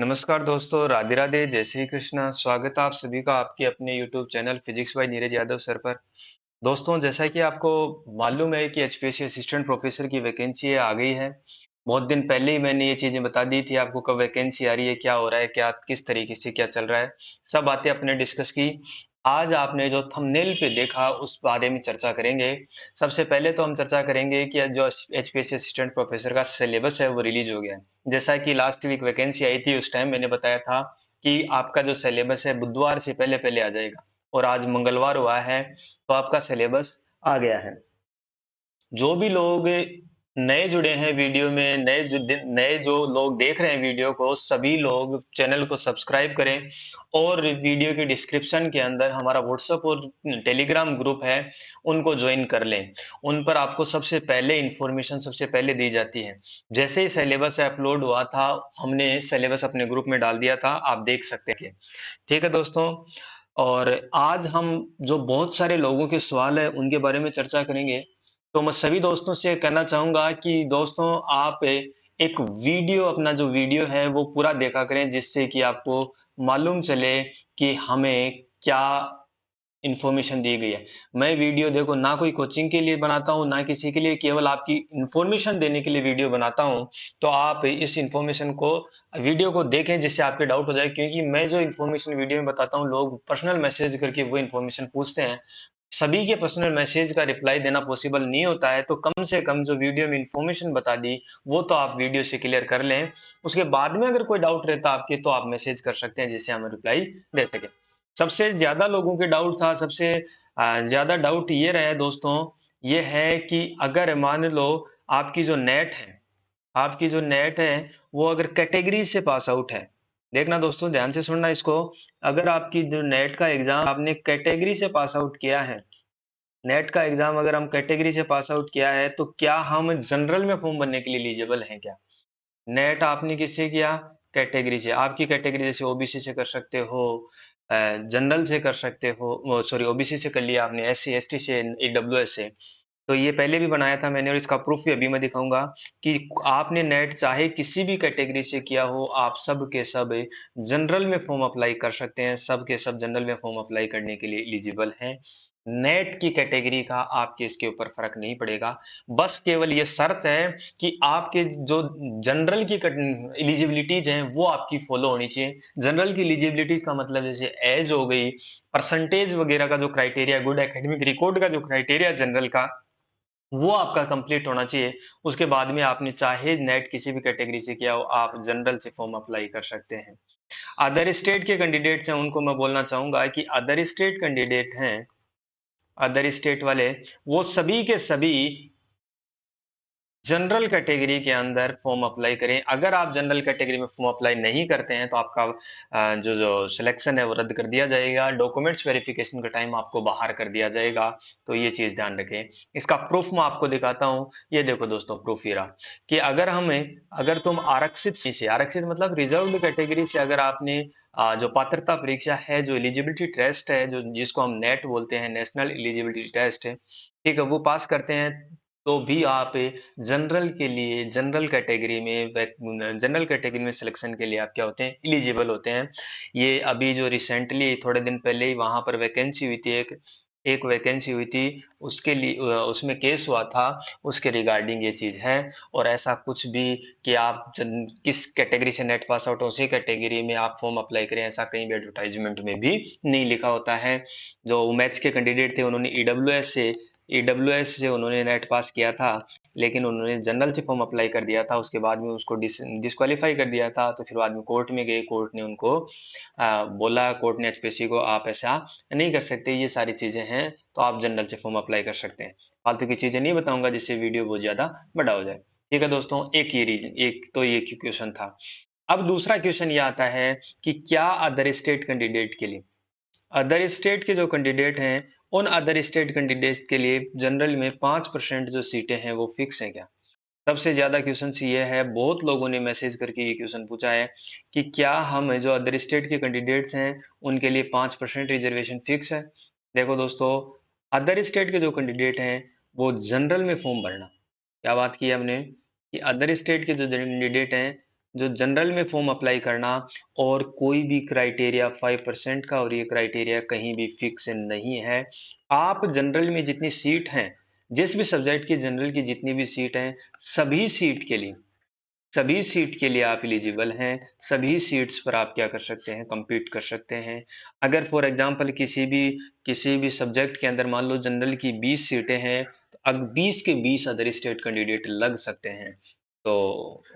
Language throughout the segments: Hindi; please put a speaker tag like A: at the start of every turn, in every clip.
A: नमस्कार दोस्तों, राधे राधे, जय श्री कृष्णा। स्वागत है आप सभी का आपके अपने YouTube channel physics bye Neeraj Yadav sir पर। दोस्तों, जैसा कि आपको मालूम है कि एचपीएससी असिस्टेंट प्रोफेसर की वैकेंसी आ गई है। बहुत दिन पहले ही मैंने ये चीजें बता दी थी आपको कब वैकेंसी आ रही है, क्या हो रहा है, क्या किस तरीके से क्या चल रहा है। सब बातें अपने डिस्कस की। आज आपने जो थंबनेल पे देखा उस बारे में चर्चा करेंगे। सबसे पहले तो हम चर्चा करेंगे कि जो एचपीएससी असिस्टेंट प्रोफेसर का सिलेबस है वो रिलीज हो गया है। जैसा कि लास्ट वीक वैकेंसी आई थी उस टाइम मैंने बताया था कि आपका जो सिलेबस है बुधवार से पहले पहले आ जाएगा। और आज मंगलवार हुआ है तो आपका सिलेबस आ गया है। जो भी लोग नए जुड़े हैं वीडियो में, नए जो लोग देख रहे हैं वीडियो को, सभी लोग चैनल को सब्सक्राइब करें और वीडियो के डिस्क्रिप्शन के अंदर हमारा व्हाट्सएप और टेलीग्राम ग्रुप है, उनको ज्वाइन कर लें। उन पर आपको सबसे पहले इन्फॉर्मेशन सबसे पहले दी जाती है। जैसे ही सिलेबस अपलोड हुआ था, हमने सिलेबस अपने ग्रुप में डाल दिया था, आप देख सकते हैं। ठीक है दोस्तों, और आज हम जो बहुत सारे लोगों के सवाल है उनके बारे में चर्चा करेंगे। तो मैं सभी दोस्तों से कहना चाहूंगा कि दोस्तों आप एक वीडियो अपना जो वीडियो है वो पूरा देखा करें, जिससे कि आपको मालूम चले कि हमें क्या इन्फॉर्मेशन दी गई है। मैं वीडियो देखो ना कोई कोचिंग के लिए बनाता हूँ ना किसी के लिए, केवल आपकी इन्फॉर्मेशन देने के लिए वीडियो बनाता हूँ। तो आप इस इन्फॉर्मेशन को वीडियो को देखें जिससे आपके डाउट हो जाए, क्योंकि मैं जो इन्फॉर्मेशन वीडियो में बताता हूँ लोग पर्सनल मैसेज करके वो इन्फॉर्मेशन पूछते हैं। सभी के पर्सनल मैसेज का रिप्लाई देना पॉसिबल नहीं होता है, तो कम से कम जो वीडियो में इन्फॉर्मेशन बता दी वो तो आप वीडियो से क्लियर कर लें। उसके बाद में अगर कोई डाउट रहता है आपके तो आप मैसेज कर सकते हैं जिससे हम रिप्लाई दे सकें। सबसे ज़्यादा लोगों के डाउट था, सबसे ज़्यादा डाउट ये रहा है दोस्तों, ये है कि अगर मान लो आपकी जो नेट है आपकी जो नेट है वो अगर कैटेगरी से पास आउट है। देखना दोस्तों, ध्यान से सुनना इसको। अगर आपकी जो नेट का एग्जाम आपने कैटेगरी से पास आउट किया है, नेट का एग्जाम अगर हम कैटेगरी से पास आउट किया है, तो क्या हम जनरल में फॉर्म भरने के लिए एलिजिबल हैं क्या? नेट आपने किससे किया? कैटेगरी से। आपकी कैटेगरी जैसे ओबीसी से कर सकते हो, जनरल से कर सकते हो, सॉरी ओबीसी से कर लिया आपने, एससी एसटी से, ईडब्ल्यूएस से। तो ये पहले भी बनाया था मैंने और इसका प्रूफ भी अभी मैं दिखाऊंगा कि आपने नेट चाहे किसी भी कैटेगरी से किया हो, आप सब के सब जनरल में फॉर्म अप्लाई कर सकते हैं। सब के सब जनरल में फॉर्म अप्लाई करने के लिए एलिजिबल हैं। नेट की कैटेगरी का आपके इसके ऊपर फर्क नहीं पड़ेगा। बस केवल ये शर्त है कि आपके जो जनरल की एलिजिबिलिटीज हैं वो आपकी फॉलो होनी चाहिए। जनरल की एलिजिबिलिटीज का मतलब जैसे एज हो गई, परसेंटेज वगैरह का जो क्राइटेरिया, गुड एकेडमिक रिकॉर्ड का जो क्राइटेरिया जनरल का, वो आपका कंप्लीट होना चाहिए। उसके बाद में आपने चाहे नेट किसी भी कैटेगरी से किया हो, आप जनरल से फॉर्म अप्लाई कर सकते हैं। अदर स्टेट के कैंडिडेट्स हैं उनको मैं बोलना चाहूंगा कि अदर स्टेट कैंडिडेट हैं, अदर स्टेट वाले, वो सभी के सभी जनरल कैटेगरी के अंदर फॉर्म अप्लाई करें। अगर आप जनरल कैटेगरी में फॉर्म अप्लाई नहीं करते हैं तो आपका जो जो सिलेक्शन है वो रद्द कर दिया जाएगा। डॉक्यूमेंट्स वेरिफिकेशन का टाइम आपको बाहर कर दिया जाएगा। तो ये चीज ध्यान रखें। इसका प्रूफ मैं आपको दिखाता हूँ। ये देखो दोस्तों, प्रूफ ये रहा कि अगर तुम आरक्षित मतलब रिजर्व्ड कैटेगरी से अगर आपने जो पात्रता परीक्षा है, जो एलिजिबिलिटी टेस्ट है, जो जिसको हम नेट बोलते हैं, नेशनल एलिजिबिलिटी टेस्ट है, ठीक है, वो पास करते हैं, तो भी आप जनरल कैटेगरी में सिलेक्शन के लिए आप क्या होते हैं, एलिजिबल होते हैं। ये अभी जो रिसेंटली थोड़े दिन पहले ही वहां पर वैकेंसी हुई थी, एक एक वैकेंसी हुई थी, उसके लिए उसमें केस हुआ था, उसके रिगार्डिंग ये चीज है। और ऐसा कुछ भी कि किस कैटेगरी से नेट पास आउट हो उसी कैटेगरी में आप फॉर्म अप्लाई करें, ऐसा कहीं भी एडवर्टाइजमेंट में भी नहीं लिखा होता है। जो मैथ्स के कैंडिडेट थे उन्होंने ईडब्ल्यूएस से उन्होंने नेट पास किया था, लेकिन उन्होंने जनरल से फॉर्म अप्लाई कर दिया था, उसके बाद में उसको डिस्क्वालीफाई कर दिया था। तो फिर बाद में कोर्ट में गए, कोर्ट ने उनको बोला, कोर्ट ने एचपीएससी को, आप ऐसा नहीं कर सकते, ये सारी चीजें हैं, तो आप जनरल से फॉर्म अप्लाई कर सकते हैं। फालतू की चीजें नहीं बताऊंगा जिससे वीडियो बहुत ज्यादा बड़ा हो जाए। ठीक है दोस्तों, एक तो ये क्वेश्चन था। अब दूसरा क्वेश्चन ये आता है कि क्या अदर स्टेट कैंडिडेट के लिए, अदर स्टेट के जो कैंडिडेट हैं, उन अदर स्टेट कैंडिडेट के लिए जनरल में 5% जो सीटें हैं वो फिक्स है क्या? सबसे ज्यादा क्वेश्चन ये है, बहुत लोगों ने मैसेज करके ये क्वेश्चन पूछा है कि क्या हम जो अदर स्टेट के कैंडिडेट्स हैं उनके लिए 5% रिजर्वेशन फिक्स है। देखो दोस्तों, अदर स्टेट के जो कैंडिडेट हैं वो जनरल में फॉर्म भरना, क्या बात की है हमने कि अदर स्टेट के जो कैंडिडेट हैं जो जनरल में फॉर्म अप्लाई करना और कोई भी क्राइटेरिया 5% का और ये क्राइटेरिया कहीं भी फिक्स नहीं है। आप जनरल में जितनी सीट हैं, जिस भी सब्जेक्ट की जनरल की जितनी भी सीट हैं, सभी सीट के लिए सभी सीट के लिए आप एलिजिबल हैं, सभी सीट्स पर आप क्या कर सकते हैं, compete कर सकते हैं। अगर फॉर एग्जांपल किसी भी सब्जेक्ट के अंदर मान लो जनरल की 20 सीटें हैं, तो अब 20 के 20 अदर स्टेट कैंडिडेट लग सकते हैं। तो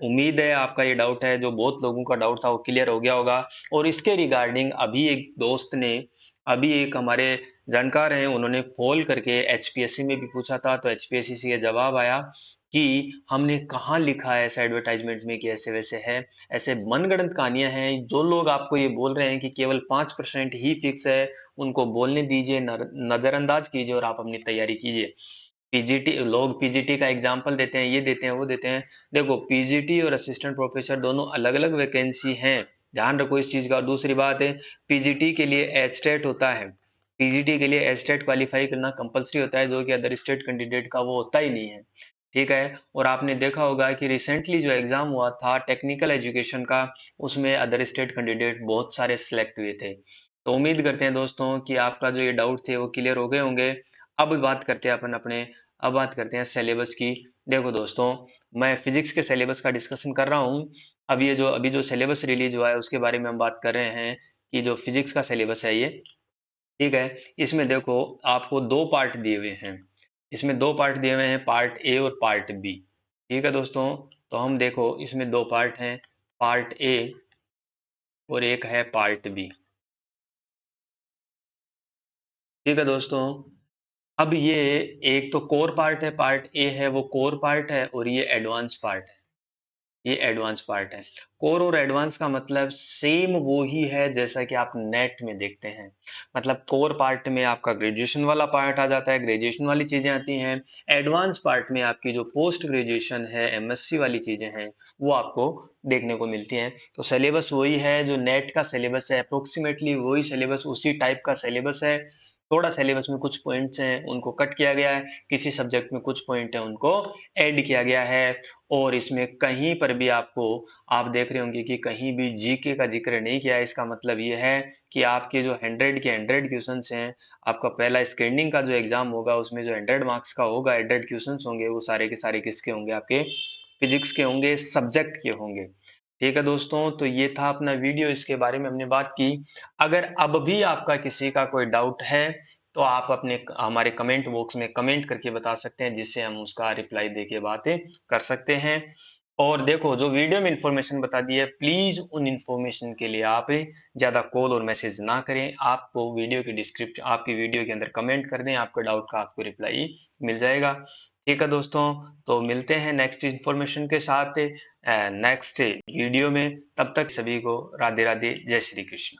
A: उम्मीद है आपका ये डाउट है, जो बहुत लोगों का डाउट था वो क्लियर हो गया होगा। और इसके रिगार्डिंग अभी एक दोस्त ने, अभी एक हमारे जानकार हैं, उन्होंने कॉल करके एचपीएससी में भी पूछा था, तो एचपीएससी से ये जवाब आया कि हमने कहाँ लिखा है ऐसे एडवर्टाइजमेंट में कि ऐसे वैसे है। ऐसे मनगढ़ंत कहानियां हैं। जो लोग आपको ये बोल रहे हैं कि केवल 5% ही फिक्स है, उनको बोलने दीजिए, नजरअंदाज कीजिए और आप अपनी तैयारी कीजिए। पीजीटी लोग पीजीटी का एग्जाम्पल देते हैं, ये देते हैं, वो देते हैं। देखो, पीजीटी और असिस्टेंट प्रोफेसर दोनों अलग अलग वैकेंसी हैं, ध्यान रखो इस चीज का। और दूसरी बात है, पीजीटी के लिए एचटेट होता है, पीजीटी के लिए एचटेट क्वालिफाई करना कंपलसरी होता है, जो कि अदर स्टेट कैंडिडेट का वो होता ही नहीं है। ठीक है। और आपने देखा होगा कि रिसेंटली जो एग्जाम हुआ था टेक्निकल एजुकेशन का, उसमें अदर स्टेट कैंडिडेट बहुत सारे सिलेक्ट हुए थे। तो उम्मीद करते हैं दोस्तों कि आपका जो ये डाउट थे वो क्लियर हो गए होंगे। अब बात करते हैं अपन अपने अब बात करते हैं सिलेबस की। देखो दोस्तों, मैं फिजिक्स के सिलेबस का डिस्कशन कर रहा हूँ। अब ये जो अभी जो सिलेबस रिलीज हुआ है उसके बारे में हम बात कर रहे हैं कि जो फिजिक्स का सिलेबस है ये, ठीक है। इसमें देखो, आपको दो पार्ट दिए हुए हैं। इसमें दो पार्ट दिए हुए हैं, पार्ट ए और पार्ट बी। ठीक है दोस्तों। तो हम देखो, इसमें दो पार्ट हैं, पार्ट ए और एक है पार्ट बी। ठीक है दोस्तों। अब ये एक तो कोर पार्ट है, पार्ट ए है वो कोर पार्ट है, और ये एडवांस पार्ट है, ये एडवांस पार्ट है। कोर और एडवांस का मतलब सेम वो ही है जैसा कि आप नेट में देखते हैं। मतलब कोर पार्ट में आपका ग्रेजुएशन वाला पार्ट आ जाता है, ग्रेजुएशन वाली चीजें आती हैं। एडवांस पार्ट में आपकी जो पोस्ट ग्रेजुएशन है, एमएससी वाली चीजें हैं, वो आपको देखने को मिलती हैं। तो सिलेबस वही है जो नेट का सिलेबस है, अप्रोक्सीमेटली वही सिलेबस, उसी टाइप का सिलेबस है। थोड़ा सिलेबस में कुछ पॉइंट्स हैं उनको कट किया गया है, किसी सब्जेक्ट में कुछ पॉइंट है उनको ऐड किया गया है। और इसमें कहीं पर भी आपको, आप देख रहे होंगे कि कहीं भी जीके का जिक्र नहीं किया है। इसका मतलब ये है कि आपके जो 100 के 100 क्वेश्चंस हैं, आपका पहला स्क्रीनिंग का जो एग्जाम होगा उसमें जो 100 मार्क्स का होगा, 100 क्वेश्चंस होंगे, वो सारे के सारे किसके होंगे, आपके फिजिक्स के होंगे, सब्जेक्ट के होंगे। ठीक है दोस्तों, तो ये था अपना वीडियो, इसके बारे में हमने बात की। अगर अब भी आपका किसी का कोई डाउट है, तो आप अपने हमारे कमेंट बॉक्स में कमेंट करके बता सकते हैं, जिससे हम उसका रिप्लाई देके बातें कर सकते हैं। और देखो, जो वीडियो में इंफॉर्मेशन बता दी है, प्लीज उन इंफॉर्मेशन के लिए आप ज्यादा कॉल और मैसेज ना करें। आपको वीडियो की डिस्क्रिप्शन, आपकी वीडियो के अंदर कमेंट कर दें, आपके डाउट का आपको रिप्लाई मिल जाएगा। ठीक है दोस्तों, तो मिलते हैं नेक्स्ट इंफॉर्मेशन के साथ नेक्स्ट वीडियो में। तब तक सभी को राधे राधे, जय श्री कृष्ण।